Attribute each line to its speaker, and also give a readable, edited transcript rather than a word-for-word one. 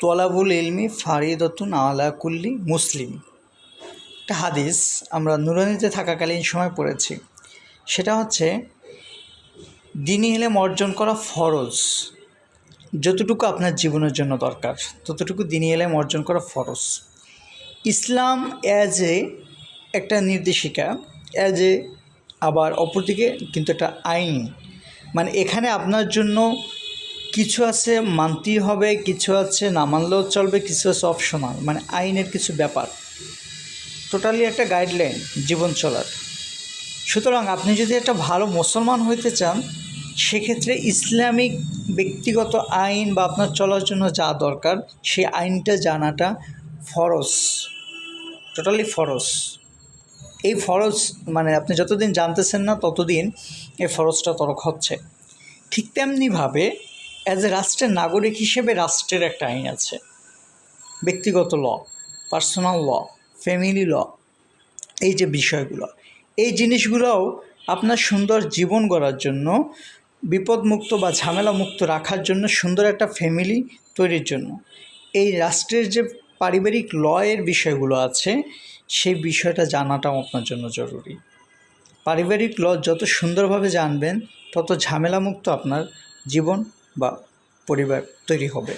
Speaker 1: তলাবুল ইলমি ফারিদতুন আলা কুল্লি মুসলিম, একটা হাদিস আমরা নুরানিতে থাকাকালীন সময় পড়েছি। সেটা হচ্ছে দ্বীনি ইলম অর্জন করা ফরজ। যতটুকু আপনার জীবনের জন্য দরকার ততটুকু দ্বীনি ইলম অর্জন করা ফরজ। ইসলাম অ্যাজ এ একটা নির্দেশিকা, অ্যাজ এ আবার অপরদিকে কিন্তু একটা আইন। মানে এখানে আপনার জন্য কিছু আছে মানতেই হবে, কিছু আছে না মানলেও চলবে, কিছু আছে অপশনাল, মানে আইনের কিছু ব্যাপার, টোটালি একটা গাইডলাইন জীবন চলার। সুতরাং আপনি যদি একটা ভালো মুসলমান হইতে চান, সেক্ষেত্রে ইসলামিক ব্যক্তিগত আইন বা আপনার চলার জন্য যা দরকার সেই আইনটা জানাটা ফরজ, টোটালি ফরজ। এই ফরজ মানে আপনি যতদিন জানতেছেন না ততদিন এই ফরজটা তরক হচ্ছে। ঠিক তেমনিভাবে অ্যাজ এ রাষ্ট্রের নাগরিক হিসেবে রাষ্ট্রের একটা আইন আছে, ব্যক্তিগত ল, পার্সোনাল ল, ফ্যামিলি ল। এই যে বিষয়গুলো, এই জিনিসগুলোও আপনার সুন্দর জীবন গড়ার জন্য, বিপদমুক্ত বা ঝামেলামুক্ত রাখার জন্য, সুন্দর একটা ফ্যামিলি তৈরির জন্য এই রাষ্ট্রের যে পারিবারিক লয়ের বিষয়গুলো আছে সেই বিষয়টা জানাটাও আপনার জন্য জরুরি। পারিবারিক ল যত সুন্দরভাবে জানবেন তত ঝামেলামুক্ত আপনার জীবন বা পরিবার তৈরি হবে।